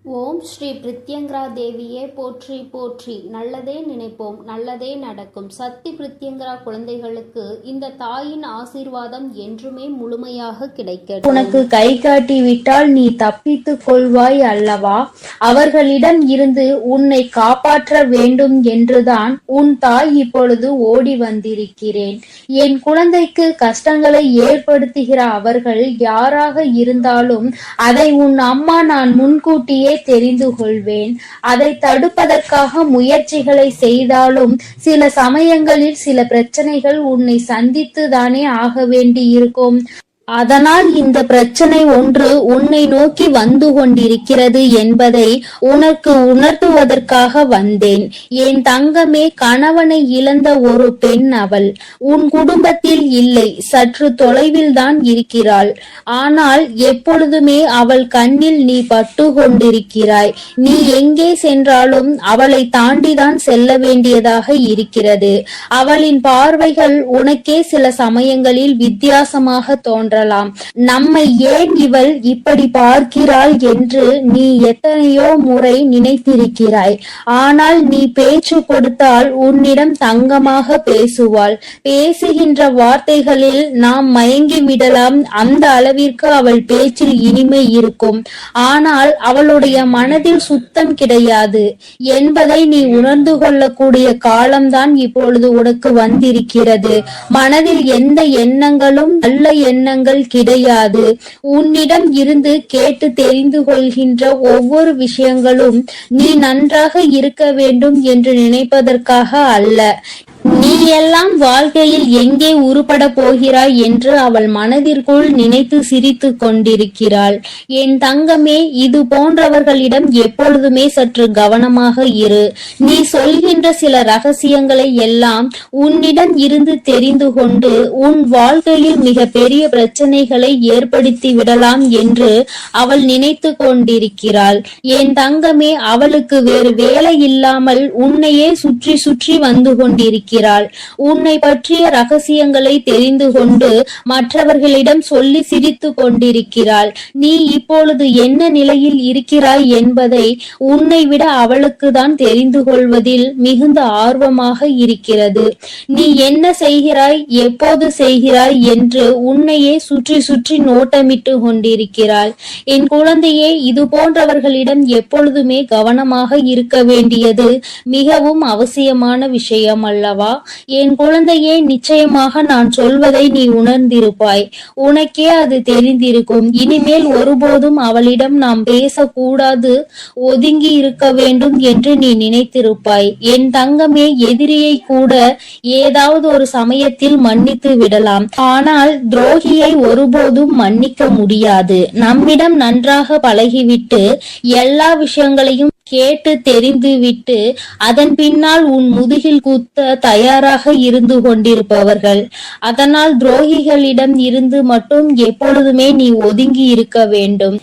ஓம் ஸ்ரீ பிரித்யங்கரா தேவியே போற்றி போற்றி. நல்லதே நினைப்போம், நல்லதே நடக்கும். சக்தி பிரித்யங்கரா குழந்தைகளுக்கு இந்த தாயின் ஆசீர்வாதம் என்றுமே முழுமையாக கிடைக்கும். உனக்கு கை காட்டி விட்டால் நீ தப்பித்துக் கொள்வாய் அல்லவா? அவர்களிடம் இருந்து உன்னை காப்பாற்ற வேண்டும் என்றுதான் உன் தாய் இப்பொழுது ஓடி வந்திருக்கிறேன். என் குழந்தைக்கு கஷ்டங்களை ஏற்படுத்துகிற அவர்கள் யாராக இருந்தாலும் அதை உன் அம்மா நான் முன்கூட்டியே தெரிந்து கொள்வேன். அதை தடுப்பதற்காக முயற்சிகளை செய்தாலும் சில சமயங்களில் சில பிரச்சனைகள் உன்னை சந்தித்து தானே ஆக வேண்டி இருக்கும். அதனால் இந்த பிரச்சனை ஒன்று உன்னை நோக்கி வந்து கொண்டிருக்கிறது என்பதை உனக்கு உணர்த்துவதற்காக வந்தேன். என் தங்கமே, கணவனை இழந்த ஒரு பெண் அவள். உன் குடும்பத்தில் இல்லை, சற்று தொலைவில் தான் இருக்கிறாள். ஆனால் எப்பொழுதுமே அவள் கண்ணில் நீ பட்டு கொண்டிருக்கிறாய். நீ எங்கே சென்றாலும் அவளை தாண்டிதான் செல்ல வேண்டியதாக இருக்கிறது. அவளின் பார்வைகள் உனக்கே சில சமயங்களில் வித்தியாசமாக தோன்ற. நம்மை ஏன் இவள் இப்படி பார்க்கிறாள் என்று நீ எத்தனையோ முறை நினைத்திருக்கிறாய். ஆனால் நீ பேச்சு கொடுத்தால் உன்னிடம் தங்கமாக பேசுவாள். பேசுகின்ற வார்த்தைகளில் நாம் மயங்கி விடலாம். அந்த அளவிற்கு அவள் பேச்சில் இனிமை இருக்கும். ஆனால் அவளுடைய மனதில் சுத்தம் கிடையாது என்பதை நீ உணர்ந்து கொள்ளக்கூடிய காலம்தான் இப்பொழுது உனக்கு வந்திருக்கிறது. மனதில் எந்த எண்ணங்களும் நல்ல எண்ணங்கள் கிடையாது. உன்னிடம் இருந்து கேட்டு தெரிந்து கொள்கின்ற ஒவ்வொரு விஷயங்களும் நீ நன்றாக இருக்க வேண்டும் என்று நினைப்பதற்காக அல்ல. நீ எல்லாம் வாழ்க்கையில் எங்கே உருப்பட போகிறாய் என்று அவள் மனதிற்குள் நினைத்து சிரித்து கொண்டிருக்கிறாள். என் தங்கமே, இது போன்றவர்களிடம் எப்பொழுதுமே சற்று கவனமாக இரு. நீ சொல்கின்ற சில ரகசியங்களை எல்லாம் உன்னிடம் இருந்து தெரிந்து கொண்டு உன் வாழ்க்கையில் மிக பெரிய பிரச்சனைகளை ஏற்படுத்தி விடலாம் என்று அவள் நினைத்து கொண்டிருக்கிறாள். என் தங்கமே, அவளுக்கு வேறு வேலை இல்லாமல் உன்னையே சுற்றி சுற்றி வந்து கொண்டிருக்கிறாள். உன்னை பற்றிய ரகசியங்களை தெரிந்து கொண்டு மற்றவர்களிடம் சொல்லி சிரித்து கொண்டிருக்கிறாள். நீ இப்பொழுது என்ன நிலையில் இருக்கிறாய் என்பதை உன்னை விட அவளுக்கு தான் தெரிந்து கொள்வதில் மிகுந்த ஆர்வமாக இருக்கிறது. நீ என்ன செய்கிறாய், எப்போது செய்கிறாய் என்று உன்னையே சுற்றி சுற்றி நோட்டமிட்டு கொண்டிருக்கிறாள். என் குழந்தையே, இது போன்றவர்களிடம் எப்பொழுதுமே கவனமாக இருக்க வேண்டியது மிகவும் அவசியமான விஷயம் அல்லவா? என் குழந்தையே, நிச்சயமாக நான் சொல்வதை நீ உணர்ந்திருப்பாய். உனக்கே அது தெரிந்திருக்கும். இனிமேல் ஒருபோதும் அவளிடம் நாம் பேசக்கூடாது, ஒதுங்கி இருக்க வேண்டும் என்று நீ நினைத்திருப்பாய். என் தங்கமே, எதிரியை கூட ஏதாவது ஒரு சமயத்தில் மன்னித்து விடலாம். ஆனால் துரோகியை ஒருபோதும் மன்னிக்க முடியாது. நம்மிடம் நன்றாக பழகிவிட்டு எல்லா விஷயங்களையும் கேட்டு தெரிந்து விட்டு அதன் பின்னால் உன் முதுகில் குத்த தயாராக இருந்து கொண்டிருப்பவர்கள். அதனால் துரோகிகளிடம் இருந்து மட்டும் எப்பொழுதுமே நீ ஒதுங்கி இருக்க வேண்டும்.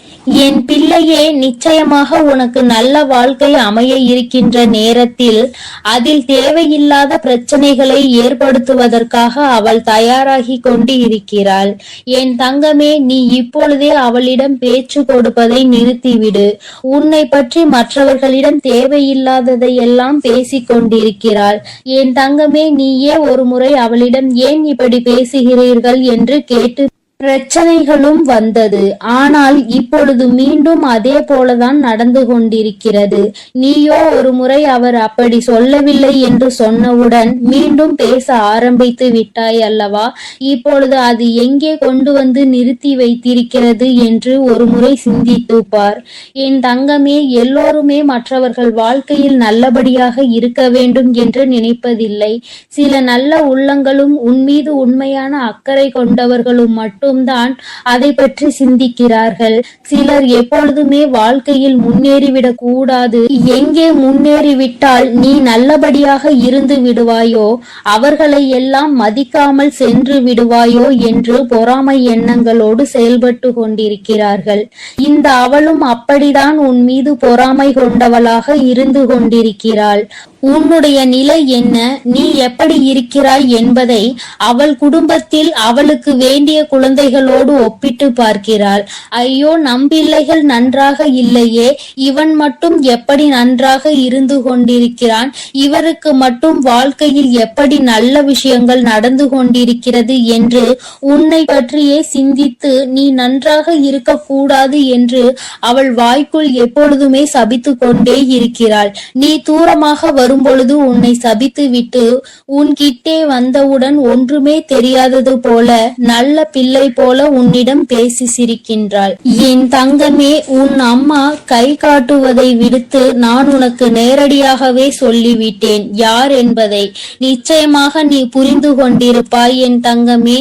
என் பிள்ளையே, நிச்சயமாக உனக்கு நல்ல வாழ்க்கை அமைய இருக்கின்ற நேரத்தில் அதில் தேவையில்லாத பிரச்சனைகளை ஏற்படுத்துவதற்காக அவள் தயாராகி கொண்டு இருக்கிறாள். என் தங்கமே, நீ இப்பொழுதே அவளிடம் பேச்சு கொடுப்பதை நிறுத்திவிடு. உன்னை பற்றி மற்றவர்களிடம் தேவையில்லாததை எல்லாம் பேசிக் கொண்டிருக்கிறாள். என் தங்கமே, நீயே ஒரு முறை அவளிடம் ஏன் இப்படி பேசுகிறீர்கள் என்று கேட்டு பிரச்சனைகளும் வந்தது. ஆனால் இப்பொழுது மீண்டும் அதே போலதான் நடந்து கொண்டிருக்கிறது. நீயோ ஒரு முறை அவர் அப்படி சொல்லவில்லை என்று சொன்னவுடன் மீண்டும் பேச ஆரம்பித்து விட்டாய் அல்லவா? இப்பொழுது அது எங்கே கொண்டு வந்து நிறுத்தி வைத்திருக்கிறது என்று ஒரு முறை சிந்தித்து பார். என் தங்கமே, எல்லோருமே மற்றவர்கள் வாழ்க்கையில் நல்லபடியாக இருக்க வேண்டும் என்று நினைப்பதில்லை. சில நல்ல உள்ளங்களும் உன்மீது உண்மையான அக்கறை கொண்டவர்களும் மட்டும் தான் அதை பற்றி சிந்திக்கிறார்கள். சிலர் எப்பொழுதுமே வாழ்க்கையில் முன்னேறிவிடக் கூடாது, எங்கே முன்னேறிவிட்டால் நீ நல்லபடியாக இருந்து விடுவாயோ அவர்களை எல்லாம் மதிக்காமல் சென்று விடுவாயோ என்று பொறாமை எண்ணங்களோடு செயல்பட்டு கொண்டிருக்கிறார்கள். இந்த அவளும் அப்படிதான் உன் மீது பொறாமை கொண்டவளாக இருந்து கொண்டிருக்கிறாள். உன்னுடைய நிலை என்ன, நீ எப்படி இருக்கிறாய் என்பதை அவள் குடும்பத்தில் அவளுக்கு வேண்டிய குழந்தை குழந்தைகளோடு ஒப்பிட்டு பார்க்கிறாள். ஐயோ, நம் பிள்ளைகள் நன்றாக இல்லையே, இவன் மட்டும் எப்படி நன்றாக இருந்து கொண்டிருக்கிறான், இவருக்கு மட்டும் வாழ்க்கையில் எப்படி நல்ல விஷயங்கள் நடந்து கொண்டிருக்கிறது என்று உன்னை பற்றியே சிந்தித்து நீ நன்றாக இருக்கக்கூடாது என்று அவள் வாய்க்குள் எப்பொழுதுமே சபித்து கொண்டே இருக்கிறாள். நீ தூரமாக வரும்பொழுது உன்னை சபித்து விட்டு உன்கிட்டே வந்தவுடன் ஒன்றுமே தெரியாதது போல நல்ல பிள்ளை போல உன்னிடம் பேசி சிரிக்கின்றாள். என் தங்கமே, உன் அம்மா கை காட்டுவதை விடுத்து நான் உனக்கு நேரடியாகவே சொல்லிவிட்டேன் யார் என்பதை. நிச்சயமாக நீ புரிந்து கொண்டிருப்பாய் என் தங்கமே.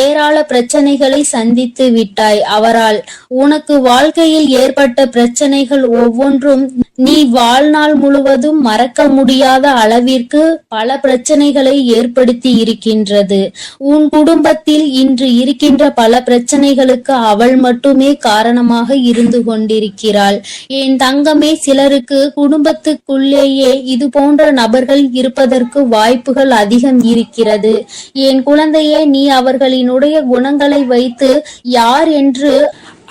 ஏராள பிரச்சனைகளை சந்தித்து விட்டாய் அவரால். உனக்கு வாழ்க்கையில் ஏற்பட்ட பிரச்சனைகள் ஒவ்வொன்றும் நீ வாழ்நாள் முழுவதும் மறக்க முடியாத அளவிற்கு பல பிரச்சனைகளை ஏற்படுத்தி இருக்கின்றது. உன் குடும்பத்தில் இன்று இருக்கின்ற பல பிரச்சனைகளுக்கு அவள் மட்டுமே காரணமாக இருந்து கொண்டிருக்கிறாள். என் தங்கமே, சிலருக்கு குடும்பத்துக்குள்ளேயே இது போன்ற நபர்கள் இருப்பதற்கு வாய்ப்புகள் அதிகம் இருக்கிறது. என் குழந்தையே, நீ அவர்களினுடைய குணங்களை வைத்து யார் என்று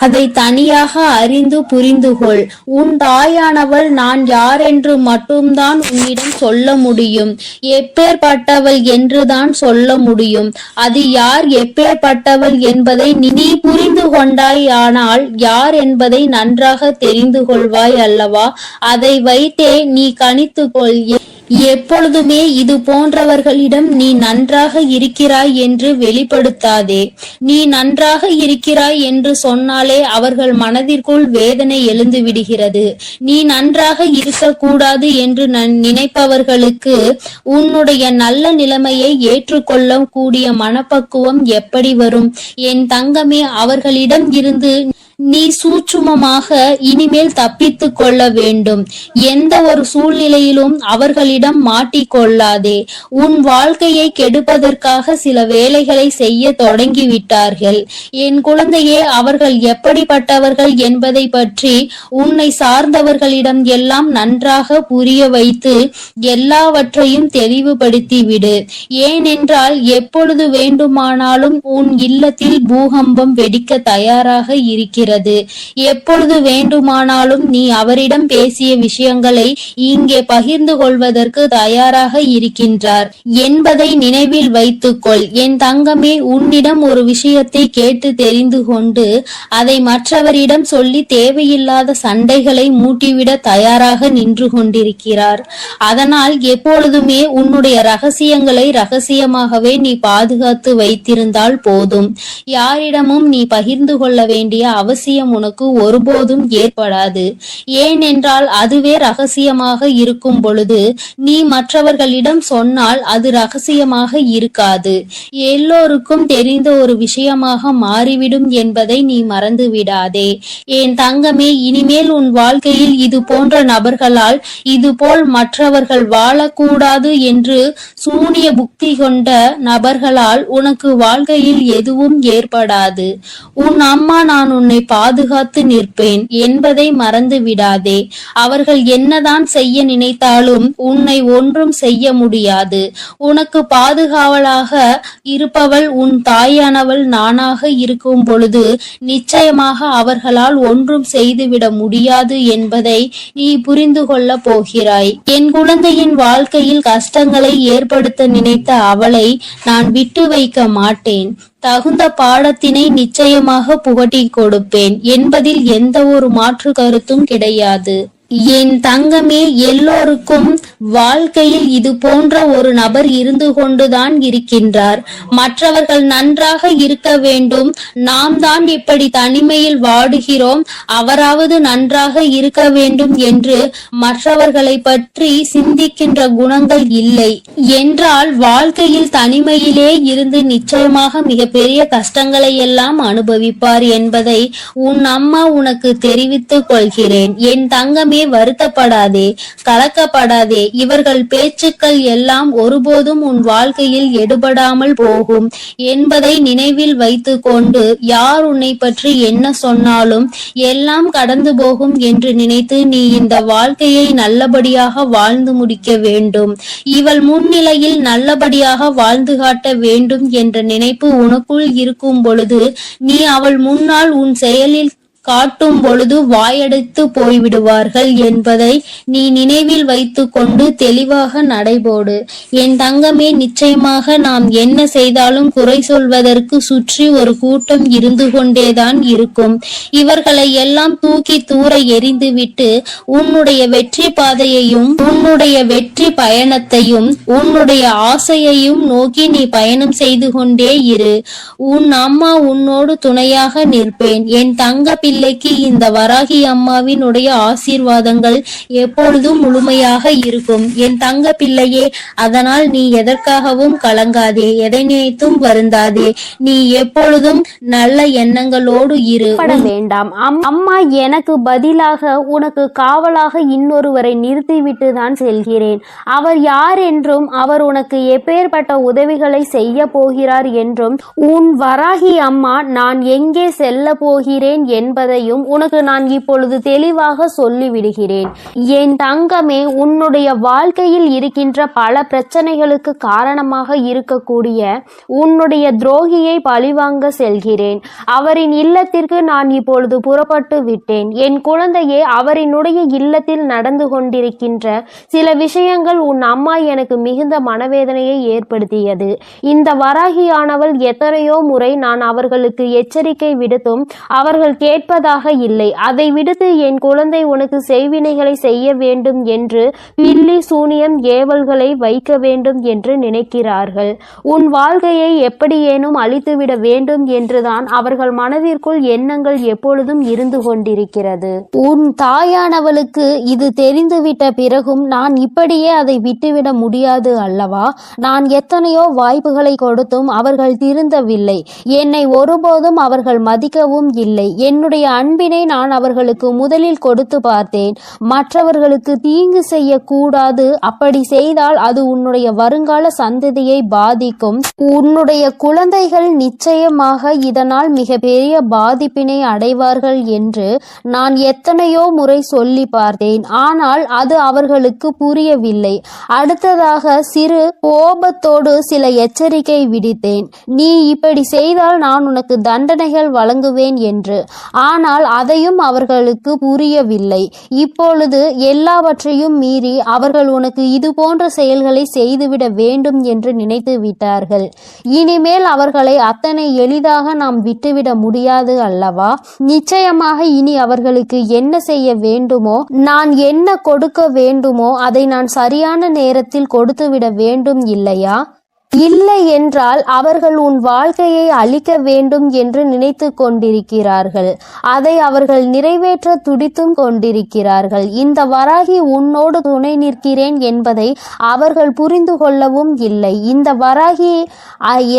அதை தனியாக அறிந்து புரிந்து கொள். உன் தாயானவள் நான் யார் என்று மட்டும்தான் உன்னிடம் சொல்ல முடியும். எப்பேற்பட்டவள் என்றுதான் சொல்ல முடியும். அது யார், எப்பேற்பட்டவள் என்பதை நீ புரிந்து கொண்டாயானால் யார் என்பதை நன்றாக தெரிந்து கொள்வாய் அல்லவா? அதை வைத்தே நீ கணித்துக்கொள். எப்பொழுதுமே இது போன்றவர்களிடம் நீ நன்றாக இருக்கிறாய் என்று வெளிப்படுத்தாதே. நீ நன்றாக இருக்கிறாய் என்று சொன்னாலே அவர்கள் மனதிற்குள் வேதனை எழுந்து விடுகிறது. நீ நன்றாக இருக்கக்கூடாது என்று நினைப்பவர்களுக்கு உன்னுடைய நல்ல நிலைமையை ஏற்றுக்கொள்ள கூடிய மனப்பக்குவம் எப்படி வரும்? என் தங்கமே, அவர்களிடம் இருந்து நீ சூட்சுமமாக இனிமேல் தப்பித்து கொள்ள வேண்டும். எந்த ஒரு சூழ்நிலையிலும் அவர்களிடம் மாட்டிக்கொள்ளாதே. உன் வாழ்க்கையை கெடுப்பதற்காக சில வேலைகளை செய்ய தொடங்கிவிட்டார்கள். என் குழந்தையே, அவர்கள் எப்படிப்பட்டவர்கள் என்பதை பற்றி உன்னை சார்ந்தவர்களிடம் எல்லாம் நன்றாக புரிய வைத்து எல்லாவற்றையும் தெளிவுபடுத்தி விடு. ஏனென்றால் எப்பொழுது வேண்டுமானாலும் உன் இல்லத்தில் பூகம்பம் வெடிக்க தயாராக இருக்கிறது. எப்பொழுது வேண்டுமானாலும் நீ அவரிடம் பேசிய விஷயங்களை இங்கே பகிர்ந்து கொள்வதற்கு தயாராக இருக்கின்றார் என்பதை நினைவில் வைத்துக்கொள். என் தங்கமே, உன்னிடம் ஒரு விஷயத்தை கேட்டு தெரிந்து கொண்டு அதை மற்றவரிடம் சொல்லி தேவையில்லாத சண்டைகளை மூட்டிவிட தயாராக நின்று கொண்டிருக்கிறார். அதனால் எப்பொழுதுமே உன்னுடைய ரகசியங்களை ரகசியமாகவே நீ பாதுகாத்து வைத்திருந்தால் போதும். யாரிடமும் நீ பகிர்ந்து கொள்ள வேண்டிய அவசியம் உனக்கு ஒருபோதும் ஏற்படாது. ஏனென்றால் அதுவே ரகசியமாக இருக்கும் பொழுது நீ மற்றவர்களிடம் சொன்னால் அது ரகசியமாக இருக்காது, எல்லோருக்கும் தெரிந்த ஒரு விஷயமாக மாறிவிடும் என்பதை நீ மறந்து விடாதே. என் தங்கமே, இனிமேல் உன் வாழ்க்கையில் இது போன்ற நபர்களால் இதுபோல் மற்றவர்கள் வாழக்கூடாது என்று சூனிய புக்தி கொண்ட நபர்களால் உனக்கு வாழ்க்கையில் எதுவும் ஏற்படாது. உன் அம்மா நான் உன்னை பாதுகாத்து நிற்பேன் என்பதை மறந்து விடாதே. அவர்கள் என்னதான் செய்ய நினைத்தாலும் உன்னை ஒன்றும் செய்ய முடியாது. உனக்கு பாதுகாவலாக இருப்பவள் உன் தாயானவள் நானாக இருக்கும் பொழுது நிச்சயமாக அவர்களால் ஒன்றும் செய்துவிட முடியாது என்பதை நீ புரிந்து கொள்ள போகிறாய். என் குழந்தையின் வாழ்க்கையில் கஷ்டங்களை ஏற்படுத்த நினைத்த அவளை நான் விட்டு வைக்க மாட்டேன். தகுந்த பாடத்தினை நிச்சயமாக புகட்டி கொடுப்பேன் என்பதில் எந்த ஒரு மாற்று கருத்தும் கிடையாது. என் தங்கமே, எல்லோருக்கும் வாழ்க்கையில் இது போன்ற ஒரு நபர் இருந்து கொண்டுதான் இருக்கின்றார். மற்றவர்கள் நன்றாக இருக்க வேண்டும், நாம் தான் இப்படி தனிமையில் வாடுகிறோம், அவராவது நன்றாக இருக்க வேண்டும் என்று மற்றவர்களை பற்றி சிந்திக்கின்ற குணங்கள் இல்லை என்றால் வாழ்க்கையில் தனிமையிலே இருந்து நிச்சயமாக மிகப்பெரிய கஷ்டங்களை எல்லாம் அனுபவிப்பார் என்பதை உன் அம்மா உனக்கு தெரிவித்துக் கொள்கிறேன். என் தங்கமே, வருத்தப்படாதே, கலக்கப்படாதே. இவர்கள் பேச்சுக்கள் எல்லாம் ஒருபோதும் உன் வாழ்க்கையில் எடுபடாமல் போகும் என்பதை நினைவில் வைத்து கொண்டு, யார் உன்னை பற்றி என்ன சொன்னாலும் எல்லாம் கடந்து போகும் என்று நினைத்து நீ இந்த வாழ்க்கையை நல்லபடியாக வாழ்ந்து முடிக்க வேண்டும். இவள் முன்னிலையில் நல்லபடியாக வாழ்ந்து காட்ட வேண்டும் என்ற நினைப்பு உனக்குள் இருக்கும் பொழுது, நீ அவள் முன்னால் உன் செயலில் காட்டும் பொழுது வாயடைத்து போய்விடுவார்கள் என்பதை நீ நினைவில் வைத்து கொண்டு தெளிவாக நடைபோடு. என் தங்கமே, நிச்சயமாக நாம் என்ன செய்தாலும் குறை சொல்வதற்கு சுற்றி ஒரு கூட்டம் இருந்து கொண்டேதான் இருக்கும். இவர்களை எல்லாம் தூக்கி தூர எறிந்துவிட்டு உன்னுடைய வெற்றி பாதையையும் உன்னுடைய வெற்றி பயணத்தையும் உன்னுடைய ஆசையையும் நோக்கி நீ பயணம் செய்து கொண்டே இரு. உன் அம்மா உன்னோடு துணையாக நிற்பேன். என் தங்க பிள்ளைக்கு இந்த வராகி அம்மாவினுடைய ஆசீர்வாதங்கள் எப்பொழுதும் முழுமையாக இருக்கும் என் தங்க பிள்ளையே. அதனால் நீ எதற்காகவும் கலங்காதே, எதை நினைத்தும் வருந்தாதே. நீ எப்பொழுதும் நல்ல எண்ணங்களோடு இரு. வேண்டாம். அம்மா எனக்கு பதிலாக உனக்கு காவலாக இன்னொருவரை நிறுத்திவிட்டு தான் செல்கிறேன். அவர் யார் என்றும் அவர் உனக்கு எப்பேற்பட்ட உதவிகளை செய்ய போகிறார் என்றும் உன் வராகி அம்மா நான் எங்கே செல்ல போகிறேன் என்பதையும் உனக்கு நான் இப்பொழுது தெளிவாக சொல்லிவிடுகிறேன். என் தங்கமே, உன்னுடைய வாழ்க்கையில் இருக்கின்ற பல பிரச்சனைகளுக்கு காரணமாக இருக்கக்கூடிய உன்னுடைய துரோகியை பழிவாங்க செல்கிறேன். அவரின் இல்லத்திற்கு நான் இப்பொழுது புறப்பட்டு விட்டேன். என் குழந்தையே, அவரினுடைய இல்லத்தில் நடந்து கொண்டிருக்கின்ற சில விஷயங்கள் உன் அம்மா எனக்கு மிகுந்த மனவேதனையை ஏற்படுத்தியது. இந்த வராகியானவள் எத்தனையோ முறை நான் அவர்களுக்கு எச்சரிக்கை விடுத்தும் அவர்கள் கேட்பதாக இல்லை. அதை விடுத்து என் குழந்தை உனக்கு செய்வினைகளை செய்ய வேண்டும் என்று பில்லி சூனியம் ஏவல்களை வைக்க வேண்டும் என்று நினைக்கிறார்கள். உன் வாழ்க்கையை எப்படியேனும் அழித்துவிட வேண்டும் என்றுதான் அவர்கள் மனதிற்குள் எண்ணங்கள் எப்பொழுதும் இருந்து கொண்டிருக்கிறது. உன் தாயானவளுக்கு இது தெரிந்துவிட்ட பிறகும் நான் இப்படியே அதை விட்டுவிட முடியாது அல்லவா? நான் எத்தனையோ வாய்ப்புகளை கொடுத்தும் அவர்கள் திருந்தவில்லை. என்னை ஒருபோதும் அவர்கள் மதிக்கவும் இல்லை. என்னுடைய அன்பினை நான் அவர்களுக்கு முதலில் கொடுத்து பார்த்தேன். மற்றவர்களுக்கு தீங்கு செய்யக்கூடாது, அப்படி செய்தால் அது உன்னுடைய வருங்கால சந்ததியை பாதிக்கும். உன்னுடைய குழந்தைகள் நிச்சயமாக இதனால் மிக பெரிய பாதிப்பினை அடைவார்கள் என்று நான் எத்தனையோ முறை சொல்லி பார்த்தேன். ஆனால் அது அவர்களுக்கு புரியவில்லை. அடுத்ததாக சிறு கோபத்தோடு சில எச்சரிக்கை விடுத்தேன். நீ இப்படி செய்தால் நான் உனக்கு தண்டனைகள் வழங்குவேன் என்று. ஆனால் அதையும் அவர்களுக்கு புரியவில்லை. இப்பொழுது எல்லாவற்றையும் மீறி அவர்கள் உனக்கு இது போன்ற செயல்களை செய்துவிட வேண்டும் என்று நினைத்து விட்டார்கள். இனிமேல் அவர்களை அத்தனை எளிதாக நாம் விட்டுவிட முடியாது அல்லவா? நிச்சயமாக இனி அவர்களுக்கு என்ன செய்ய வேண்டுமோ, நான் என்ன கொடுக்க வேண்டுமோ அதை நான் சரியான நேரத்தில் கொடுத்துவிட வேண்டும் இல்லையா? இல்லை என்றால் அவர்கள் உன் வாழ்க்கையை அழிக்க வேண்டும் என்று நினைத்து கொண்டிருக்கிறார்கள். அதை அவர்கள் நிறைவேற்ற துடித்தும் கொண்டிருக்கிறார்கள். இந்த வராகி உன்னோடு துணை நிற்கிறேன் என்பதை அவர்கள் புரிந்து கொள்ளவும் இல்லை. இந்த வராகி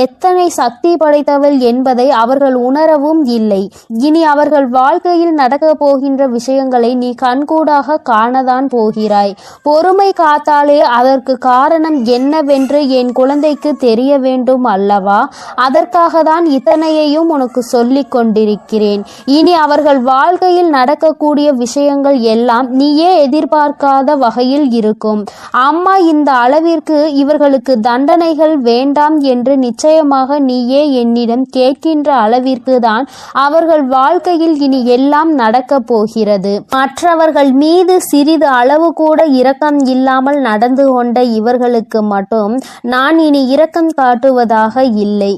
எத்தனை சக்தி படைத்தவள் என்பதை அவர்கள் உணரவும் இல்லை. இனி அவர்கள் வாழ்க்கையில் நடக்க போகின்ற விஷயங்களை நீ கண்கூடாக காணதான் போகிறாய். பொறுமை காத்தாலே அதற்கு காரணம் என்னவென்று என் குழந்தைக்கு தெரிய வேண்டும் அல்லவா? அதற்காக தான் இத்தனையையும் உனக்கு சொல்லிக் கொண்டிருக்கிறேன். இனி அவர்கள் வாழ்க்கையில் நடக்கக்கூடிய விஷயங்கள் எல்லாம் நீயே எதிர்பார்க்காத வகையில் இருக்கும். அம்மா இந்த அளவிற்கு இவர்களுக்கு தண்டனைகள் வேண்டாம் என்று நிச்சயமாக நீயே என்னிடம் கேட்கின்ற அளவிற்கு தான் அவர்கள் வாழ்க்கையில் இனி எல்லாம் நடக்க போகிறது. மற்றவர்கள் மீது சிறிது அளவு கூட இரக்கம் இல்லாமல் நடந்து கொண்ட இவர்களுக்கு மட்டும் நான் இனி இரக்கம் காட்டுவதாக இல்லை.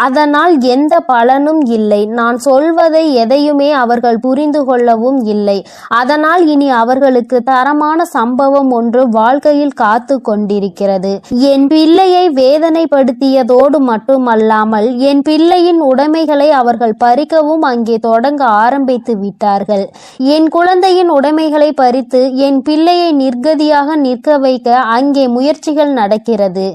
அதனால் எந்த பலனும் இல்லை. நான் சொல்வதை எதையுமே அவர்கள் புரிந்து கொள்ளவும் இல்லை. அதனால் இனி அவர்களுக்கு தரமான சம்பவம் ஒன்று வாழ்க்கையில் காத்து கொண்டிருக்கிறது. என் பிள்ளையை வேதனைப்படுத்தியதோடு மட்டுமல்லாமல் என் பிள்ளையின் உடைமைகளை அவர்கள் பறிக்கவும் அங்கே தொடங்க ஆரம்பித்து விட்டார்கள். என் குழந்தையின் உடைமைகளை பறித்து என் பிள்ளையை நிர்கதியாக நிற்க வைக்க அங்கே முயற்சிகள் நடக்கிறது.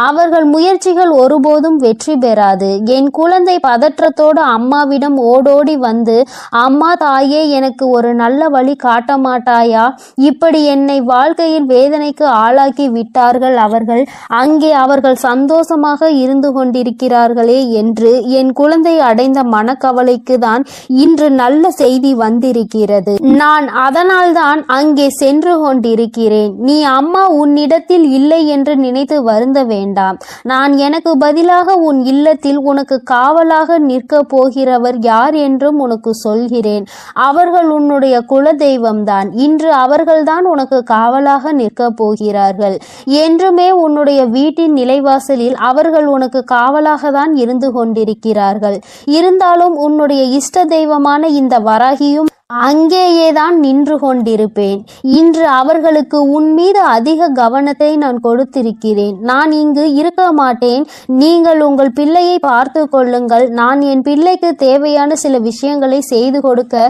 அவர்கள் முயற்சிகள் ஒருபோதும் வெற்றி பெறாது. என் குழந்தை பதற்றத்தோடு அம்மாவிடம் ஓடோடி வந்து, அம்மா தாயே, எனக்கு ஒரு நல்ல வழி காட்ட மாட்டாயா? இப்படி என்னை வாழ்க்கையில் வேதனைக்கு ஆளாக்கி விட்டார்கள் அவர்கள். அங்கே அவர்கள் சந்தோஷமாக இருந்து கொண்டிருக்கிறார்களே என்று என் குழந்தை அடைந்த மனக்கவலைக்கு தான் இன்று நல்ல செய்தி வந்திருக்கிறது. நான் அதனால்தான் அங்கே சென்று கொண்டிருக்கிறேன். நீ அம்மா உன்னிடத்தில் இல்லை என்று நினைத்து வருந்த வேண்டாம். நான் எனக்கு பதிலாக உன் இல்லத்தில் உனக்கு காவலாக நிற்க போகிறவர் யார் என்றும் உனக்கு சொல்கிறேன். அவர்கள் உன்னுடைய குல தெய்வம்தான். இன்று அவர்கள்தான் உனக்கு காவலாக நிற்க போகிறார்கள். என்றுமே உன்னுடைய வீட்டின் நிலைவாசலில் அவர்கள் உனக்கு காவலாக தான் இருந்து கொண்டிருக்கிறார்கள். இருந்தாலும் உன்னுடைய இஷ்ட தெய்வமான இந்த வராகியும் அங்கேயேதான் நின்று கொண்டிருப்பேன். இன்று அவர்களுக்கு உன் மீது அதிக கவனத்தை நான் கொடுத்திருக்கிறேன். நான் இங்கு இருக்க மாட்டேன். நீங்கள் உங்கள் பிள்ளையை பார்த்து கொள்ளுங்கள். நான் என் பிள்ளைக்கு தேவையான சில விஷயங்களை செய்து கொடுக்க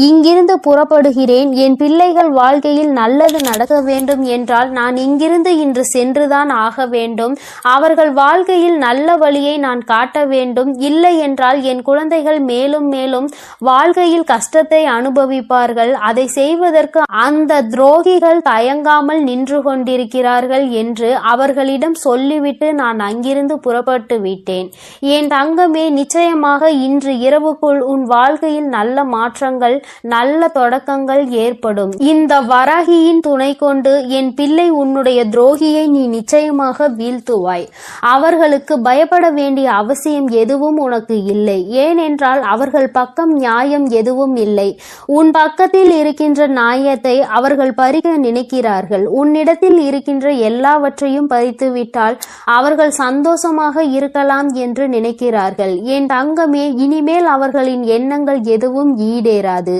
இங்கிருந்து புறப்படுகிறேன். என் பிள்ளைகள் வாழ்க்கையில் நல்லது நடக்க வேண்டும் என்றால் நான் இங்கிருந்து இன்று சென்றுதான் ஆக வேண்டும். அவர்கள் வாழ்க்கையில் நல்ல வழியை நான் காட்ட வேண்டும். இல்லை என்றால் என் குழந்தைகள் மேலும் மேலும் வாழ்க்கையில் கஷ்டத்தை அனுபவிப்பார்கள். அதை செய்வதற்கு அந்த துரோகிகள் தயங்காமல் நின்று கொண்டிருக்கிறார்கள் என்று அவர்களிடம் சொல்லிவிட்டு நான் அங்கிருந்து புறப்பட்டு விட்டேன். என் தங்கமே, நிச்சயமாக இன்று இரவுக்குள் உன் வாழ்க்கையில் நல்ல மாற்றங்கள், நல்ல தொடக்கங்கள் ஏற்படும். இந்த வராகியின் துணை கொண்டு என் பிள்ளை உன்னுடைய துரோகியை நீ நிச்சயமாக வீழ்த்துவாய். அவர்களுக்கு பயப்பட வேண்டிய அவசியம் எதுவும் உனக்கு இல்லை. ஏனென்றால் அவர்கள் பக்கம் நியாயம் எதுவும் இல்லை. உன் பக்கத்தில் இருக்கின்ற நியாயத்தை அவர்கள் பறிக்க நினைக்கிறார்கள். உன்னிடத்தில் இருக்கின்ற எல்லாவற்றையும் பறித்துவிட்டால் அவர்கள் சந்தோஷமாக இருக்கலாம் என்று நினைக்கிறார்கள். என் தங்கமே, இனிமேல் அவர்களின் எண்ணங்கள் எதுவும் ஈடேறாது.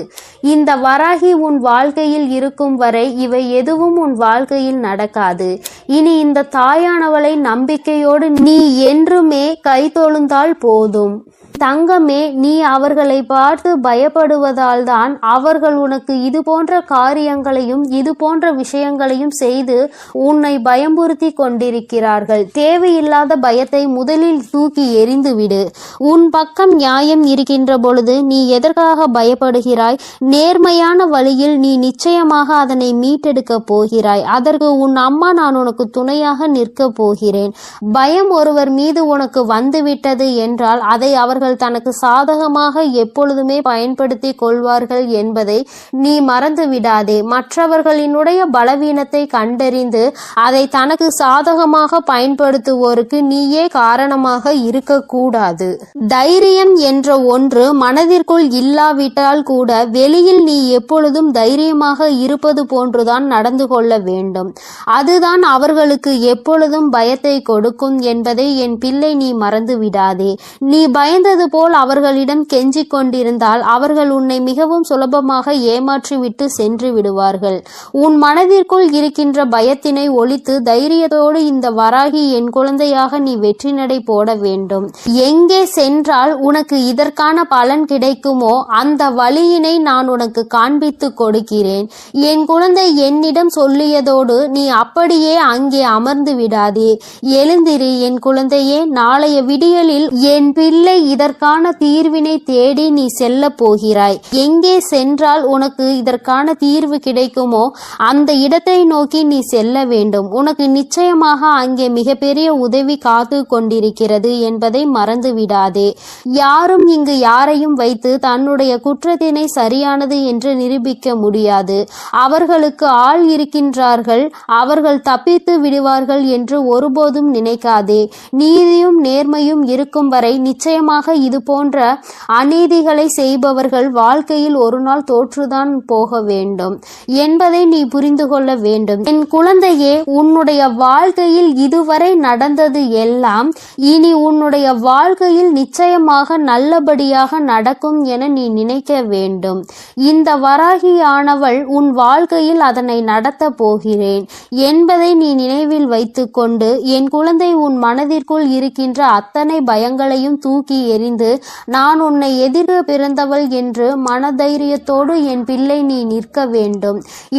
இந்த வராகி உன் வாழ்க்கையில் இருக்கும் வரை இவை எதுவும் உன் வாழ்க்கையில் நடக்காது. இனி இந்த தாயானவளை நம்பிக்கையோடு நீ என்றுமே கைதொழுந்தால் போதும். தங்கமே, நீ அவர்களை பார்த்து பயப்படுவதால் தான் அவர்கள் உனக்கு இது போன்ற காரியங்களையும் இது போன்ற விஷயங்களையும் செய்து உன்னை பயமுறுத்தி கொண்டிருக்கிறார்கள். தேவையில்லாத பயத்தை முதலில் தூக்கி எறிந்துவிடு. உன் பக்கம் நியாயம் இருக்கின்ற பொழுது நீ எதற்காக பயப்படுகிறாய்? நேர்மையான வழியில் நீ நிச்சயமாக அதனை மீட்டெடுக்க போகிறாய். அதற்கு உன் அம்மா நான் உனக்கு துணையாக நிற்க போகிறேன். பயம் ஒருவர் மீது உனக்கு வந்துவிட்டது என்றால் அதை அவர்கள் தனக்கு சாதகமாக எப்பொழுதுமே பயன்படுத்தி கொள்வார்கள் என்பதை நீ மறந்து விடாதே. மற்றவர்களினுடைய பலவீனத்தை கண்டறிந்து அதை தனக்கு சாதகமாக பயன்படுத்துவோருக்கு நீயே காரணமாக இருக்கக்கூடாது. தைரியம் என்ற ஒன்று மனதிற்குள் இல்லாவிட்டால் கூட வெளியில் நீ எப்பொழுதும் தைரியமாக இருப்பது போன்றுதான் நடந்து கொள்ள வேண்டும். அதுதான் அவர்களுக்கு எப்பொழுதும் பயத்தை கொடுக்கும் என்பதை என் பிள்ளை நீ மறந்து விடாதே. நீ பயந்தது போல் அவர்களிடம் கெஞ்சிக் கொண்டிருந்தால் அவர்கள் உன்னை மிகவும் சுலபமாக ஏமாற்றிவிட்டு சென்று விடுவார்கள். உன் மனதிற்குள் இருக்கின்ற பயத்தினை ஒழித்து தைரியத்தோடு இந்த வராகி என் குழந்தையாக நீ வெற்றி நடை போட வேண்டும். எங்கே சென்றால் உனக்கு இதற்கான பலன் கிடைக்குமோ அந்த வழியினை நான் உனக்கு காண்பித்து கொடுக்கிறேன். என் குழந்தை என்னிடம் சொல்லியதோடு நீ அப்படியே அங்கே அமர்ந்து விடாதே. எழுந்திரு என் குழந்தையே. நாளைய விடியலில் என் பிள்ளை இதற்கான தீர்வினை தேடி நீ செல்ல போகிறாய். எங்கே சென்றால் உனக்கு இதற்கான தீர்வு கிடைக்குமோ அந்த இடத்தை நோக்கி நீ செல்ல வேண்டும். உனக்கு நிச்சயமாக அங்கே மிகப்பெரிய உதவி காத்து கொண்டிருக்கிறது என்பதை மறந்து விடாதே. யாரும் இங்கு யாரையும் வைத்து தன்னுடைய குற்றத்தினை சரியானது என்று நிரூபிக்க முடியாது. அவர்களுக்கு ஆள் இருக்கின்றார்கள். அவர்கள் தப்பித்து விடுவார்கள் என்று ஒருபோதும் நினைக்காதே. நீதியும் நேர்மையும் இருக்கும் வரை நிச்சயமாக இது போன்ற அநீதிகளை செய்பவர்கள் வாழ்க்கையில் ஒரு நாள் தோற்றுதான் போக வேண்டும் என்பதை நீ புரிந்து கொள்ள வேண்டும். என் குழந்தையே, உன்னுடைய வாழ்க்கையில் இதுவரை நடந்தது எல்லாம் இனி உன்னுடைய வாழ்க்கையில் நிச்சயமாக நல்லபடியாக நடக்கும் என நீ நினைக்க வேண்டும். இந்த வராகியானவள் உன் வாழ்க்கையில் அதனை நடத்த போகிறேன் என்பதை நீ நினைவில் வைத்துக்கொண்டு என் குழந்தை உன் மனதிற்குள் இருக்கின்ற அத்தனை பயங்களையும் தூக்கி எறி தெரிந்து நான் உன்னை எதிர்த்து பிறந்தவள் என்று மனதைரியத்தோடு என் பிள்ளை நீ நிற்க வேண்டும்.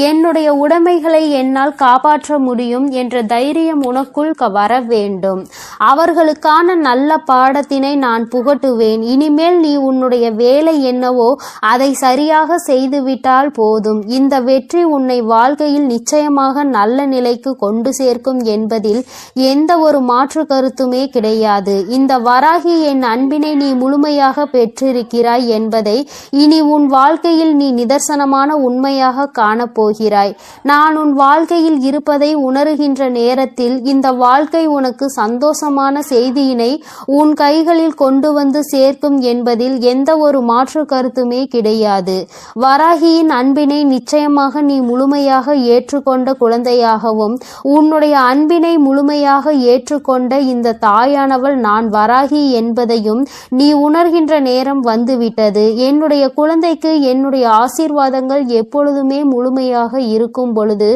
என்னுடைய உடைமைகளை என்னால் காப்பாற்ற முடியும் என்ற தைரியம் உனக்குள் வர வேண்டும். அவர்களுக்கான நல்ல பாடத்தினை நான் புகட்டுவேன். இனிமேல் நீ உன்னுடைய வேலை என்னவோ அதை சரியாக செய்துவிட்டால் போதும். இந்த வெற்றி உன்னை வாழ்க்கையில் நிச்சயமாக நல்ல நிலைக்கு கொண்டு சேர்க்கும் என்பதில் எந்த ஒரு மாற்று கருத்துமே கிடையாது. இந்த வராகி என் அன்பினை நீ முழுமையாக பெற்றிருக்கிறாய் என்பதை இனி உன் வாழ்க்கையில் நீ நிதர்சனமான உண்மையாக காணப்போகிறாய். நான் உன் வாழ்க்கையில் இருப்பதை உணர்கின்ற நேரத்தில் இந்த வாழ்க்கை உனக்கு சந்தோஷமான செய்தியினை உன் கைகளில் கொண்டு வந்து சேர்க்கும் என்பதில் எந்த ஒரு மாற்று கருத்துமே கிடையாது. வராகியின் அன்பினை நிச்சயமாக நீ முழுமையாக ஏற்றுக்கொண்ட குழந்தையாகவும் உன்னுடைய அன்பினை முழுமையாக ஏற்றுக்கொண்ட இந்த தாயானவள் நான் வராகி என்பதையும் நீ உணர்கின்ற நேரம் வந்துவிட்டது. என்னுடைய குழந்தைக்கு என்னுடைய ஆசீர்வாதங்கள் எப்பொழுதுமே முழுமையாக இருக்கும் பொழுது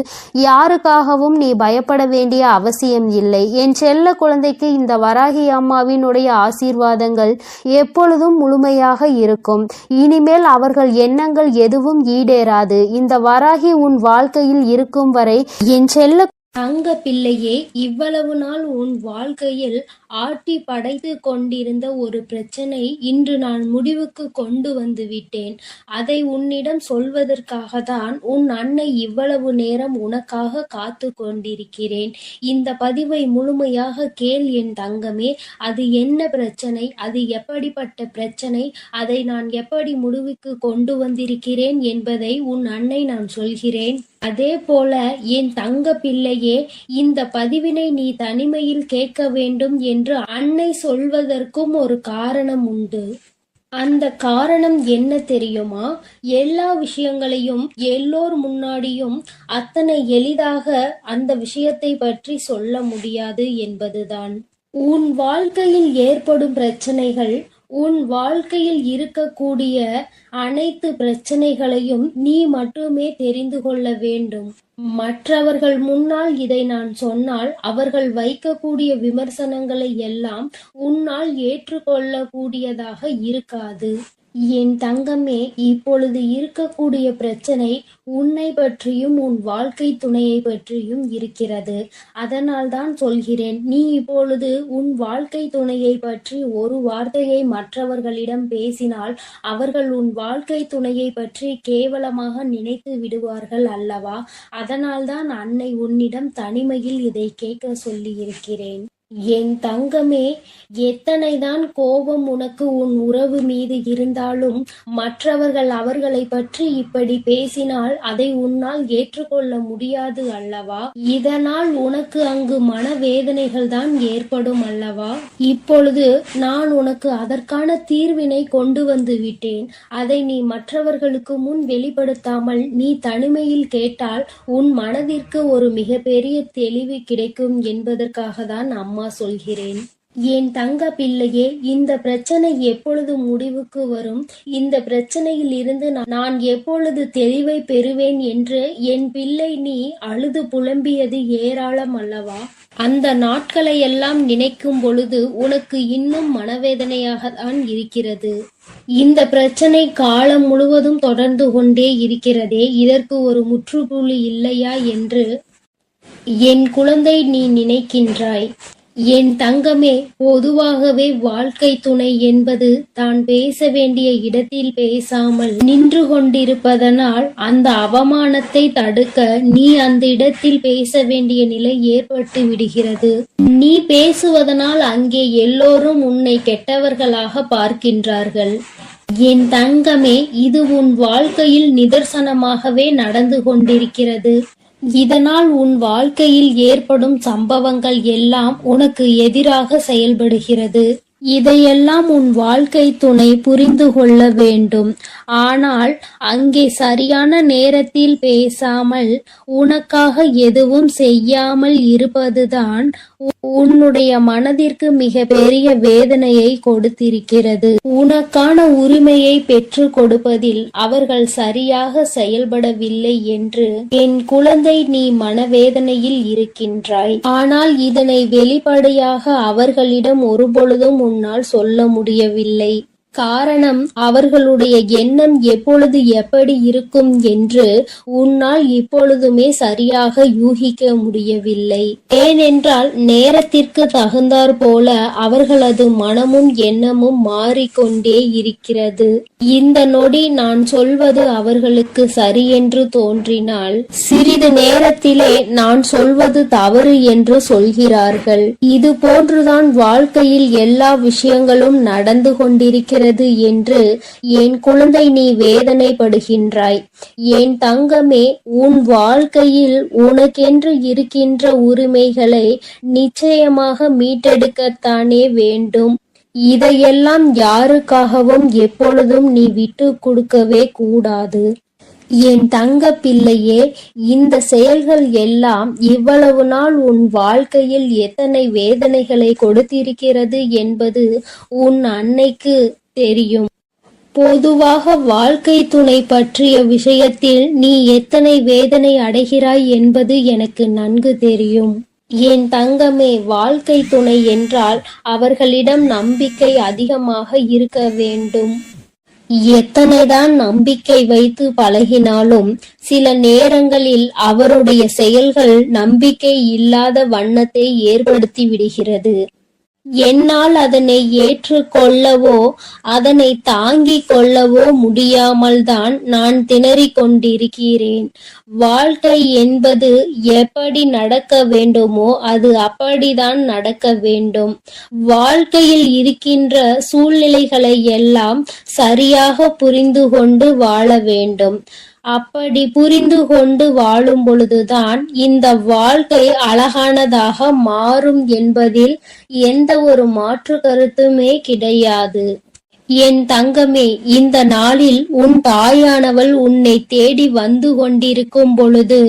யாருக்காகவும் நீ பயப்பட வேண்டிய அவசியம் இல்லை. என் செல்ல குழந்தைக்கு இந்த வராகி அம்மாவினுடைய ஆசீர்வாதங்கள் எப்பொழுதும் முழுமையாக இருக்கும். இனிமேல் அவர்கள் எண்ணங்கள் எதுவும் ஈடேறாது. இந்த வராகி உன் வாழ்க்கையில் இருக்கும் வரை என் செல்ல தங்க பிள்ளையே, இவ்வளவு நாள் உன் வாழ்க்கையில் ஆட்டி படைத்து கொண்டிருந்த ஒரு பிரச்சனை இன்று நான் முடிவுக்கு கொண்டு வந்து விட்டேன். அதை உன்னிடம் சொல்வதற்காக தான் உன் அன்னை இவ்வளவு நேரம் உனக்காக காத்து கொண்டிருக்கிறேன். இந்த பதிவை முழுமையாக கேள் என் தங்கமே. அது என்ன பிரச்சனை, அது எப்படிப்பட்ட பிரச்சனை, அதை நான் எப்படி முடிவுக்கு கொண்டு வந்திருக்கிறேன் என்பதை உன் அன்னை நான் சொல்கிறேன். அதே போல என் தங்க பிள்ளையே, இந்த பதிவினை நீ தனிமையில் கேட்க வேண்டும் என்று அன்னை சொல்வதற்கும் ஒரு காரணம் உண்டு. அந்த காரணம் என்ன தெரியுமா? எல்லா விஷயங்களையும் எல்லோர் முன்னாடியும் அத்தனை எளிதாக அந்த விஷயத்தை பற்றி சொல்ல முடியாது என்பதுதான். உன் வாழ்க்கையில் ஏற்படும் பிரச்சனைகள், உன் வாழ்க்கையில் இருக்கக்கூடிய அனைத்து பிரச்சனைகளையும் நீ மட்டுமே தெரிந்து கொள்ள வேண்டும். மற்றவர்கள் முன்னால் இதை நான் சொன்னால் அவர்கள் வைக்கக்கூடிய விமர்சனங்களை எல்லாம் உன்னால் ஏற்றுக்கொள்ளக்கூடியதாக இருக்காது. என் தங்கமே, இப்பொழுது இருக்கக்கூடிய பிரச்சனை உன்னை பற்றியும் உன் வாழ்க்கை துணையை பற்றியும் இருக்கிறது. அதனால் தான் சொல்கிறேன், நீ இப்பொழுது உன் வாழ்க்கை துணையை பற்றி ஒரு வார்த்தையை மற்றவர்களிடம் பேசினால் அவர்கள் உன் வாழ்க்கை துணையை பற்றி கேவலமாக நினைத்து விடுவார்கள் அல்லவா? அதனால்தான் அன்னை உன்னிடம் தனிமையில் இதை கேட்க சொல்லி இருக்கிறேன். என் தங்கமே, எத்தனைதான் கோபம் உனக்கு உன் உறவு மீது இருந்தாலும் மற்றவர்கள் அவர்களை பற்றி இப்படி பேசினால் அதை உன்னால் ஏற்றுக்கொள்ள முடியாது அல்லவா? இதனால் உனக்கு அங்கு மனவேதனைகள் தான் ஏற்படும் அல்லவா? இப்பொழுது நான் உனக்கு அதற்கான தீர்வினை கொண்டு வந்து விட்டேன். அதை நீ மற்றவர்களுக்கு முன் வெளிப்படுத்தாமல் நீ தனிமையில் கேட்டால் உன் மனதிற்கு ஒரு மிகப்பெரிய தெளிவு கிடைக்கும் என்பதற்காக தான் அம்மா சொல்கிறேன். என் தங்க பிள்ளையே, இந்த பிரச்சனை எப்பொழுது முடிவுக்கு வரும், இந்த பிரச்சனையில் இருந்து நான் எப்பொழுது தெளிவை பெறுவேன் என்று என் பிள்ளை நீ அழுது புலம்பியது ஏராளம் அல்லவா? அந்த நாட்களை எல்லாம் நினைக்கும் பொழுது உனக்கு இன்னும் மனவேதனையாக தான் இருக்கிறது. இந்த பிரச்சனை காலம் முழுவதும் தொடர்ந்து கொண்டே இருக்கிறதே, இதற்கு ஒரு முற்றுப்புள்ளி இல்லையா என்று என் குழந்தை நீ நினைக்கின்றாய். என் தங்கமே, பொதுவாகவே வாழ்க்கை துணை என்பது தான் பேச வேண்டிய இடத்தில் பேசாமல் நின்று கொண்டிருப்பதனால் அந்த அவமானத்தை தடுக்க நீ அந்த இடத்தில் பேச வேண்டிய நிலை ஏற்பட்டு விடுகிறது. நீ பேசுவதனால் அங்கே எல்லோரும் உன்னை கெட்டவர்களாக பார்க்கின்றார்கள். என் தங்கமே, இது உன் வாழ்க்கையில் நிதர்சனமாகவே நடந்து கொண்டிருக்கிறது. இதனால் உன் வாழ்க்கையில் ஏற்படும் சம்பவங்கள் எல்லாம் உனக்கு எதிராக செயல்படுகிறது. இதையெல்லாம் உன் வாழ்க்கை துணை புரிந்து கொள்ள வேண்டும். ஆனால் அங்கே சரியான நேரத்தில் பேசாமல் உனக்காக எதுவும் செய்யாமல் இருப்பதுதான் உன்னுடைய மனதிற்கு மிக பெரிய வேதனையை கொடுத்திருக்கிறது. உனக்கான உரிமையை பெற்று கொடுப்பதில் அவர்கள் சரியாக செயல்படவில்லை என்று என் குழந்தை நீ மனவேதனையில் இருக்கின்றாய். ஆனால் இதனை வெளிப்படையாக அவர்களிடம் ஒருபொழுதும் உன்னால் சொல்ல முடியவில்லை. காரணம், அவர்களுடைய எண்ணம் எப்பொழுது எப்படி இருக்கும் என்று உன்னால் இப்பொழுதுமே சரியாக யூகிக்க முடியவில்லை. ஏனென்றால் நேரத்திற்கு தகுந்தாற் போல அவர்களது மனமும் எண்ணமும் மாறிக்கொண்டே இருக்கிறது. இந்த நொடி நான் சொல்வது அவர்களுக்கு சரியென்று தோன்றினால் சிறிது நேரத்திலே நான் சொல்வது தவறு என்று சொல்கிறார்கள். இது போன்றுதான் வாழ்க்கையில் எல்லா விஷயங்களும் நடந்து கொண்டிருக்கிறது என்று என் குழந்தை நீ வேதனைப்படுகின்றாய். என் தங்கமே, உன் வாழ்க்கையில் உனக்கென்று இருக்கின்ற உரிமைகளை நிச்சயமாக மீட்டெடுக்கத்தானே வேண்டும். இதையெல்லாம் யாருக்காகவும் எப்பொழுதும் நீ விட்டு கொடுக்கவே கூடாது. என் தங்க பிள்ளையே, இந்த செயல்கள் எல்லாம் இவ்வளவு நாள் உன் வாழ்க்கையில் எத்தனை வேதனைகளை கொடுத்திருக்கிறது என்பது உன் அன்னைக்கு தெரியும். பொதுவாக வாழ்க்கை துணை பற்றிய விஷயத்தில் நீ எத்தனை வேதனை அடைகிறாய் என்பது எனக்கு நன்கு தெரியும். என் தங்கமே, வாழ்க்கை துணை என்றால் அவர்களிடம் நம்பிக்கை அதிகமாக இருக்க வேண்டும். எத்தனைதான் நம்பிக்கை வைத்து பழகினாலும் சில நேரங்களில் அவருடைய செயல்கள் நம்பிக்கை இல்லாத வண்ணத்தை ஏற்படுத்தி விடுகிறது. என்னால் அதனை ஏற்றுக்கொள்ளவோ அதனை தாங்கிக் கொள்ளவோ முடியாமல் தான் நான் திணறிக் கொண்டிருக்கிறேன். வாழ்க்கை என்பது எப்படி நடக்க வேண்டுமோ அது அப்படிதான் நடக்க வேண்டும். வாழ்க்கையில் இருக்கின்ற சூழ்நிலைகளை எல்லாம் சரியாக புரிந்து கொண்டு வாழ வேண்டும். அப்படி புரிந்து கொண்டு வாழும் பொழுதுதான் இந்த வாழ்க்கை அழகானதாக மாறும் என்பதில் எந்த ஒரு மாற்று கருத்துமே கிடையாது. என் தங்கமே, இந்த நாளில் உன் தாயானவள் உன்னை தேடி வந்து கொண்டிருக்கும் பொழுது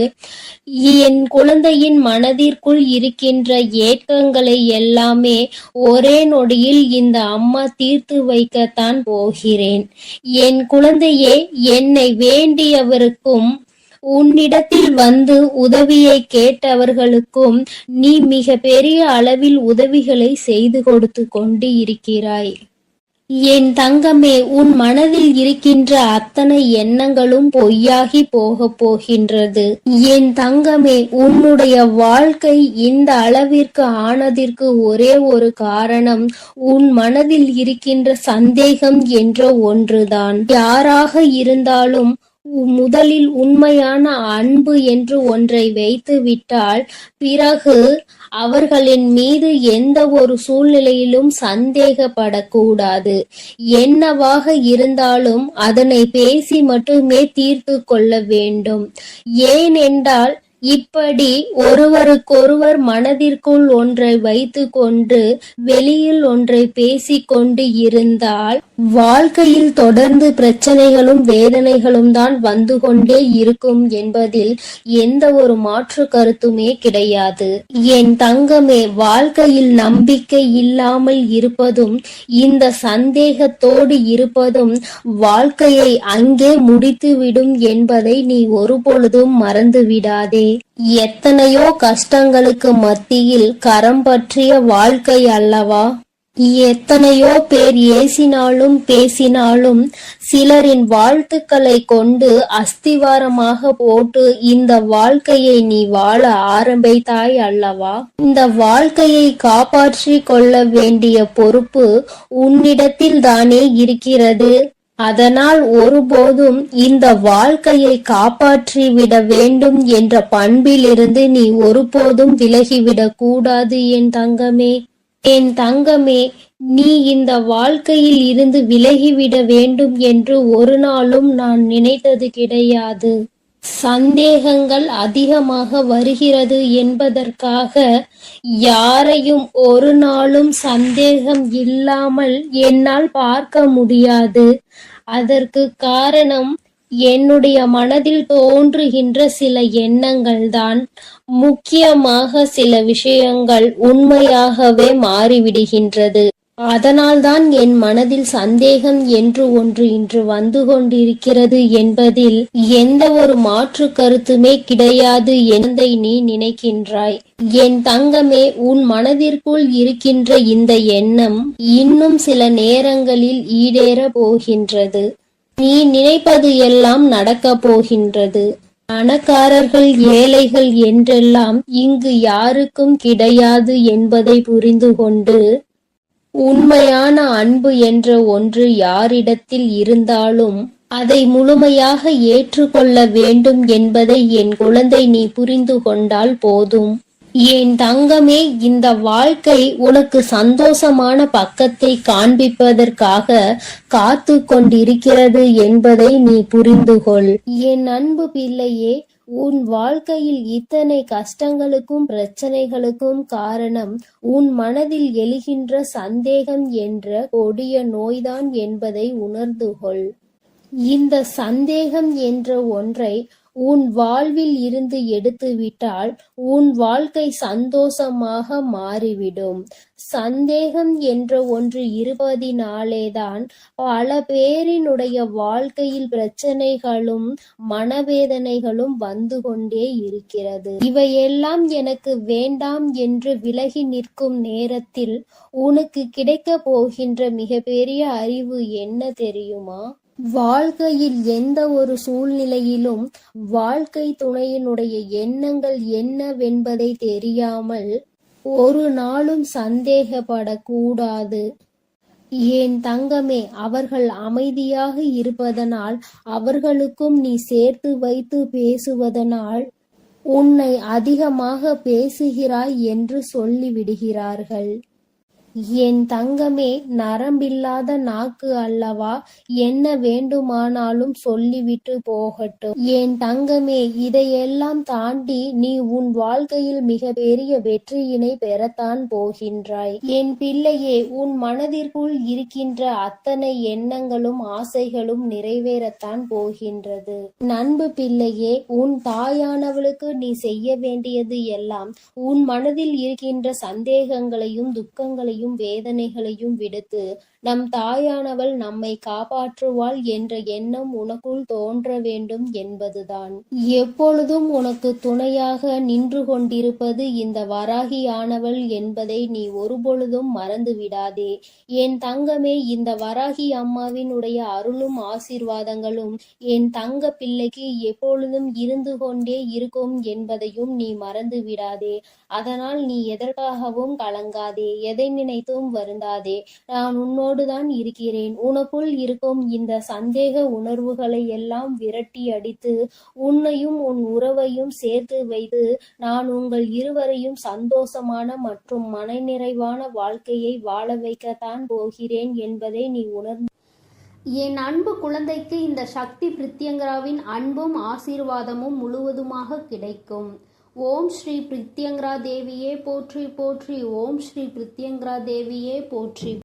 என் குழந்தையின் மனதிற்குள் இருக்கின்ற ஏக்கங்களை எல்லாமே ஒரே நொடியில் இந்த அம்மா தீர்த்து வைக்கத்தான் போகிறேன். என் குழந்தையே, என்னை வேண்டியவருக்கும் உன்னிடத்தில் வந்து உதவியை கேட்டவர்களுக்கும் நீ மிக பெரிய அளவில் உதவிகளை செய்து கொடுத்து கொண்டு இருக்கிறாய். என் தங்கமே, உன் மனதில் இருக்கின்ற அத்தனை எண்ணங்களும் பொய்யாகி போக போகின்றது. என் தங்கமே, உன்னுடைய வாழ்க்கை இந்த அளவிற்கு ஆனதற்கு ஒரே ஒரு காரணம் உன் மனதில் இருக்கின்ற சந்தேகம் என்ற ஒன்றுதான். யாராக இருந்தாலும் முதலில் உண்மையான அன்பு என்று ஒன்றை வைத்து விட்டால் பிறகு அவர்களின் மீது எந்த ஒரு சூழ்நிலையிலும் சந்தேகப்படக்கூடாது. என்னவாக இருந்தாலும் அதனை பேசி மட்டுமே தீர்த்து கொள்ள வேண்டும். ஏனென்றால் இப்படி ஒருவருக்கொருவர் மனதிற்குள் ஒன்றை வைத்து கொண்டு வெளியில் ஒன்றை பேசிக்கொண்டு இருந்தால் வாழ்க்கையில் தொடர்ந்து பிரச்சனைகளும் வேதனைகளும் தான் வந்து கொண்டே இருக்கும் என்பதில் எந்த ஒரு மாற்று கருத்துமே கிடையாது. என் தங்கமே, வாழ்க்கையில் நம்பிக்கை இல்லாமல் இருப்பதும் இந்த சந்தேகத்தோடு இருப்பதும் வாழ்க்கையை அங்கே முடித்துவிடும் என்பதை நீ ஒருபொழுதும் மறந்து விடாதே. எத்தனையோ கஷ்டங்களுக்கு மத்தியில் கரம் பற்றிய வாழ்க்கை அல்லவா? எத்தனையோ பேர் ஏசினாலும் பேசினாலும் சிலரின் வாழ்த்துக்களை கொண்டு அஸ்திவாரமாக போட்டு இந்த வாழ்க்கையை நீ வாழ ஆரம்பித்தாய் அல்லவா? இந்த வாழ்க்கையை காப்பாற்றி கொள்ள வேண்டிய பொறுப்பு உன்னிடத்தில் தானே இருக்கிறது. அதனால் ஒருபோதும் இந்த வாழ்க்கையை காப்பாற்றி விட வேண்டும் என்ற பண்பிலிருந்து நீ ஒருபோதும் விலகிவிடக் கூடாது என் தங்கமே. என் தங்கமே, நீ இந்த வாழ்க்கையில் இருந்து விலகிவிட வேண்டும் என்று ஒரு நாளும் நான் நினைத்தது கிடையாது. சந்தேகங்கள் அதிகமாக வருகிறது என்பதற்காக யாரையும் ஒரு நாளும் சந்தேகம் இல்லாமல் என்னால் பார்க்க முடியாது. அதற்கு காரணம் என்னுடைய மனதில் தோன்றுகின்ற சில எண்ணங்கள் தான். முக்கியமாக சில விஷயங்கள் உண்மையாகவே மாறிவிடுகின்றது. அதனால்தான் என் மனதில் சந்தேகம் என்று ஒன்று இன்று வந்து கொண்டிருக்கிறது என்பதில் எந்த ஒரு மாற்று கருத்துமே கிடையாது என்பதை நீ நினைக்கின்றாய். என் தங்கமே, உன் மனதிற்குள் இருக்கின்ற இந்த எண்ணம் இன்னும் சில நேரங்களில் ஈடேற போகின்றது. நீ நினைப்பது எல்லாம் நடக்கப் போகின்றது. பணக்காரர்கள் ஏழைகள் என்றெல்லாம் இங்கு யாருக்கும் கிடையாது என்பதை புரிந்து கொண்டு, உண்மையான அன்பு என்ற ஒன்று யாரிடத்தில் இருந்தாலும் அதை முழுமையாக ஏற்றுக்கொள்ள வேண்டும் என்பதை என் குழந்தை நீ புரிந்து கொண்டால் போதும். என் தங்கமே, இந்த வாழ்க்கை உனக்கு சந்தோஷமான பக்கத்தை காண்பிப்பதற்காக காத்து கொண்டிருக்கிறது என்பதை நீ புரிந்து கொள். என் அன்பு பிள்ளையே, உன் வாழ்க்கையில் இத்தனை கஷ்டங்களுக்கும் பிரச்சனைகளுக்கும் காரணம் உன் மனதில் எழுகின்ற சந்தேகம் என்ற கொடிய நோய்தான் என்பதை உணர்ந்து கொள். இந்த சந்தேகம் என்ற ஒன்றை உன் வாழ்வில் இருந்து எடுத்துவிட்டால் உன் வாழ்க்கை சந்தோஷமாக மாறிவிடும். சந்தேகம் என்ற ஒன்று இருப்பதினாலேதான் பல பேரினுடைய வாழ்க்கையில் பிரச்சனைகளும் மனவேதனைகளும் வந்து கொண்டே இருக்கிறது. இவையெல்லாம் எனக்கு வேண்டாம் என்று விலகி நிற்கும் நேரத்தில் உனக்கு கிடைக்க போகின்ற மிகப்பெரிய அறிவு என்ன தெரியுமா? வாழ்க்கையில் எந்த ஒரு சூழ்நிலையிலும் வாழ்க்கை துணையினுடைய எண்ணங்கள் என்னவென்பதை தெரியாமல் ஒரு நாளும் சந்தேகப்படக்கூடாது. என் தங்கமே, அவர்கள் அமைதியாக இருப்பதனால், அவர்களுக்கும் நீ சேர்த்து வைத்து பேசுவதனால் உன்னை அதிகமாக பேசுகிறாய் என்று சொல்லிவிடுகிறார்கள். என் தங்கமே, நரம்பில்லாத நாக்கு அல்லவா, என்ன வேண்டுமானாலும் சொல்லிவிட்டு போகட்டும். என் தங்கமே, இதையெல்லாம் தாண்டி நீ உன் வாழ்க்கையில் மிக பெரிய வெற்றியினை பெறத்தான் போகின்றாய். என் பிள்ளையே, உன் மனதிற்குள் இருக்கின்ற அத்தனை எண்ணங்களும் ஆசைகளும் நிறைவேறத்தான் போகின்றது. நண்பு பிள்ளையே, உன் தாயானவளுக்கு நீ செய்ய வேண்டியது எல்லாம் உன் மனதில் இருக்கின்ற சந்தேகங்களையும் துக்கங்களையும் வேதனைகளையும் விடுத்து நம் தாயானவள் நம்மை காப்பாற்றுவாள் என்ற எண்ணம் உனக்குள் தோன்ற வேண்டும் என்பதுதான். எப்பொழுதும் உனக்கு துணையாக நின்று கொண்டிருப்பது இந்த வராகியானவள் என்பதை நீ ஒருபொழுதும் மறந்து விடாதே. என் தங்கமே, இந்த வராகி அம்மாவினுடைய அருளும் ஆசீர்வாதங்களும் என் தங்க பிள்ளைக்கு எப்பொழுதும் இருந்து கொண்டே இருக்கும் என்பதையும் நீ மறந்து விடாதே. அதனால் நீ எதற்காகவும் கலங்காதே, எதை நினைத்தும் வருந்தாதே. நான் உன்னோடுதான் இருக்கிறேன். உனக்குள் இருக்கும் இந்த சந்தேக உணர்வுகளை எல்லாம் விரட்டி அடித்து உன்னையும் உன் உறவையும் சேர்த்து வைத்து நான் உங்கள் இருவரையும் சந்தோஷமான மற்றும் மனநிறைவான வாழ்க்கையை வாழ வைக்கத்தான் போகிறேன் என்பதை நீ உணர்ந்து. என் அன்பு குழந்தைக்கு இந்த சக்தி பிரித்யங்கராவின் அன்பும் ஆசீர்வாதமும் முழுவதுமாக கிடைக்கும். ஓம் ஸ்ரீ பிரித்யங்கரா தேவியே போற்றி போற்றி. ஓம் ஸ்ரீ பிரித்யங்கரா தேவியே போற்றி.